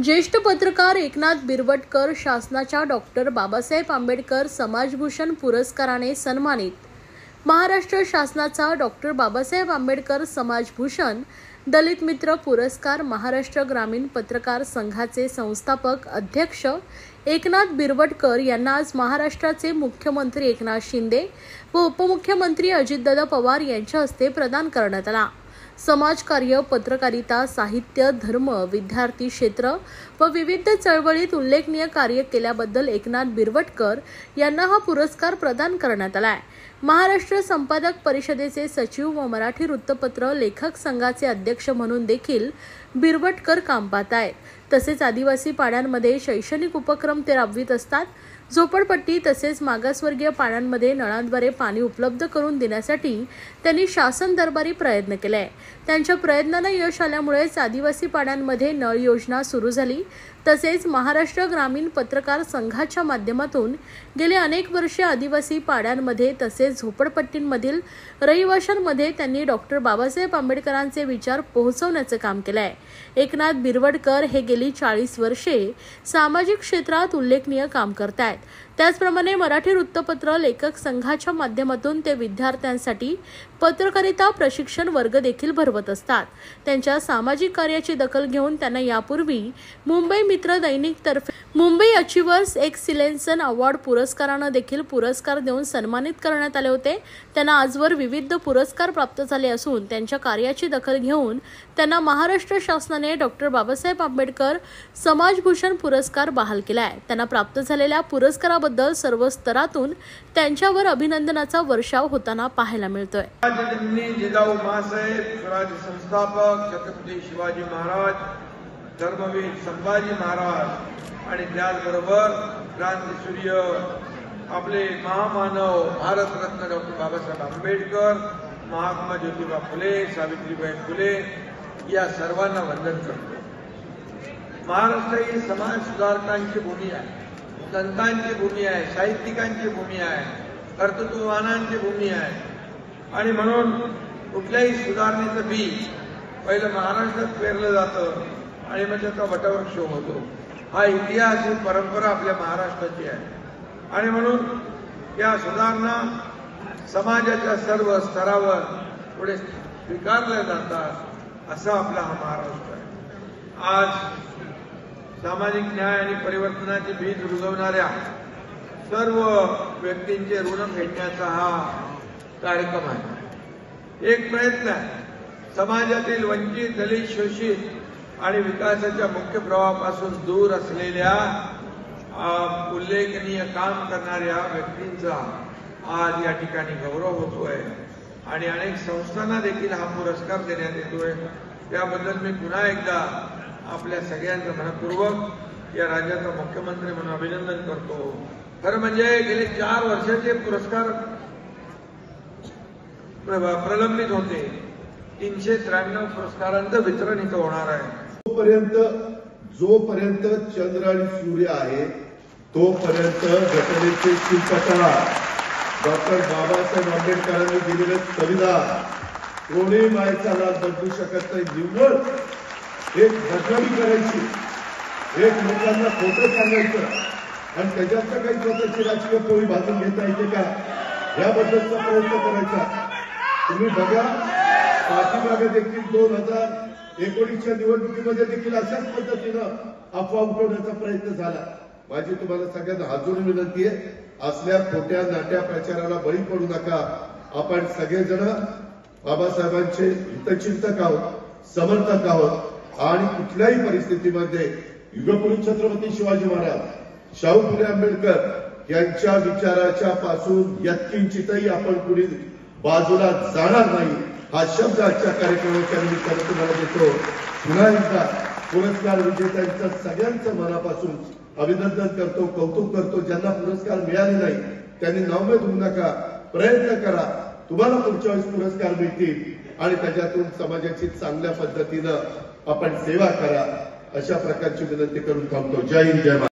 ज्येष्ठ पत्रकार एकनाथ बिरवटकर शासनाच्या डॉक्टर बाबासाहेब आंबेडकर समाजभूषण पुरस्काराने सन्मानित। महाराष्ट्र शासनाचा डॉक्टर बाबासाहेब आंबेडकर समाजभूषण दलित मित्र पुरस्कार महाराष्ट्र ग्रामीण पत्रकार संघाचे संस्थापक अध्यक्ष एकनाथ बिरवटकर यांना आज महाराष्ट्राचे मुख्यमंत्री एकनाथ शिंदे व उपमुख्यमंत्री अजितदादा पवार यांच्या हस्ते प्रदान करण्यात आला। समाजकार्य, पत्रकारिता, साहित्य, धर्म, विद्यार्थी क्षेत्र व विविध चळवळीत उल्लेखनीय कार्य केल्याबद्दल एकनाथ बिरवटकर यांना हा पुरस्कार प्रदान करण्यात आला आहे। महाराष्ट्र संपादक परिषदेचे सचिव व मराठी वृत्तपत्र लेखक संघाचे अध्यक्ष म्हणून देखील बिरवटकर काम पाहत आहेत। तसेच आदिवासी पाड्यांमध्ये शैक्षणिक उपक्रम ते राबवित असतात। झोपडपट्टी तसेच मागासवर्गीय पाड्यांमध्ये नळांद्वारे पाणी उपलब्ध करून देण्यासाठी त्यांनी शासन दरबारी प्रयत्न केले। त्यांच्या प्रयत्नांना यश आल्यामुळेच आदिवासी पाड्यांमध्ये नळ योजना सुरू झाली। तसेच महाराष्ट्र ग्रामीण पत्रकार संघाच्या माध्यमातून गेले अनेक वर्षे आदिवासी पाड्यांमध्ये तसेच झोपडपट्टींमधील रहिवाशांमध्ये त्यांनी डॉक्टर बाबासाहेब आंबेडकरांचे विचार पोहोचवण्याचे काम केले आहे। एकनाथ बिरवटकर हे गेली 40 वर्षे सामाजिक क्षेत्रात उल्लेखनीय काम करत आहेत। त्याचप्रमाणे मराठी वृत्तपत्र लेखक संघाच्या माध्यमातून ते विद्यार्थ्यांसाठी पत्रकारिता प्रशिक्षण वर्ग देखील भरवत असतात। त्यांच्या सामाजिक कार्याची दखल घेऊन त्यांना यापूर्वी मुंबई मित्र दैनिक तर्फे मुंबई अचिव्हर्स एक्सिलेन्स अवॉर्ड पुरस्काराने देखील पुरस्कार देऊन सन्मानित करण्यात आले होते। त्यांना आजवर विविध पुरस्कार प्राप्त झाले असून त्यांच्या कार्याची दखल घेऊन त्यांना महाराष्ट्र शासनाने डॉक्टर बाबासाहेब आंबेडकर समाजभूषण पुरस्कार बहाल केला आहे। त्यांना प्राप्त झालेल्या पुरस्काराबद्दल सर्व स्तरातून त्यांच्यावर अभिनंदनाचा वर्षाव होताना पाहायला मिळतोय। जिजाऊ मासाहेब, स्वराज्य संस्थापक छत्रपती शिवाजी महाराज, धर्मवीर संभाजी महाराज आणि त्याचबरोबर क्रांतीसूर्य आपले महामानव भारतरत्न डॉक्टर बाबासाहेब आंबेडकर, महात्मा ज्योतिबा फुले, सावित्रीबाई फुले या सर्वांना वंदन करतो। महाराष्ट्र ही समाज सुधारकांची भूमी आहे, संतांची भूमी आहे, साहित्यिकांची भूमी आहे, कर्तृत्ववानांची भूमी आहे आणि म्हणून कुठल्याही सुधारणेचं बीज पहिलं महाराष्ट्रात पेरलं जातं आणि मग त्याचा वटवृक्ष होतो। हा इतिहास, ही परंपरा आपल्या महाराष्ट्राची आहे आणि म्हणून या सुधारणा समाजाच्या सर्व स्तरावर पुढे स्वीकारल्या जातात असा आपला हा महाराष्ट्र आहे। आज सामाजिक न्याय आणि परिवर्तनाचे बीज रुजवणाऱ्या सर्व व्यक्तींचे ऋण फेडण्याचा हा कार्यक्रम आहे। एक प्रयत्न आहे समाजातील वंचित, दलित, शोषित आणि विकासाच्या मुख्य प्रवाहापासून दूर असलेल्या उल्लेखनीय काम करणाऱ्या व्यक्तींचा आज या ठिकाणी गौरव होतोय आणि अनेक संस्थांना देखील हा पुरस्कार देण्यात येतोय। त्याबद्दल मी पुन्हा एकदा आपल्या सगळ्यांचं मनपूर्वक या राज्याचा मुख्यमंत्री म्हणून अभिनंदन करतो। खरं म्हणजे गेले 4 वर्षाचे पुरस्कार प्रलंबित होते। 393 पुरस्कारांचं वितरण इथं होणार आहे। जोपर्यंत चंद्र आणि सूर्य आहे तोपर्यंत घटनेचे शिल्पकार डॉक्टर बाबासाहेब आंबेडकरांनी दिलेले संविधान कोणी मायेचा लाभ बदलू शकत नाही। निव्वळ एक घटना करायची, एक लोकांना खोटं सांगायचं आणि त्याच्यात काही स्वतःची राजकीय पोळी भाजून घेता येते का याबद्दलचा प्रयत्न करायचा। तुम्ही बघा, पाठीमागे देखील 2019च्या निवडणुकीमध्ये देखील अशाच पद्धतीनं अफवा उठवण्याचा प्रयत्न झाला। माझी तुम्हाला सगळ्यांना हातजोडून विनंती आहे, असल्या खोट्या नाट्या प्रचाराला बळी पडू नका। आपण सगळेजण बाबासाहेबांचे हितचिंतक आहोत, समर्थक आहोत आणि कुठल्याही परिस्थितीमध्ये युगपुरुष छत्रपती शिवाजी महाराज, शाहू फुले आंबेडकर यांच्या विचाराच्या पासून यत्किंचितही आपण कुणी बाजूला जाणार नाही हा शब्द आजच्या कार्यक्रमाच्या निमित्ताने तुम्हाला देतो। पुन्हा एकदा पुरस्कार विजेत्यांचं सगळ्यांचं मनापासून अभिनंदन करतो, कौतुक करतो। ज्यांना पुरस्कार मिळाले नाही त्यांनी नावमेद होऊ नका, प्रयत्न करा, तुम्हाला पुढच्या वेळेस पुरस्कार मिळतील आणि त्याच्यातून समाजाची चांगल्या पद्धतीनं आपण सेवा करा अशा प्रकारची विनंती करून थांबतो। जय हिंद, जय महाराष्ट्र।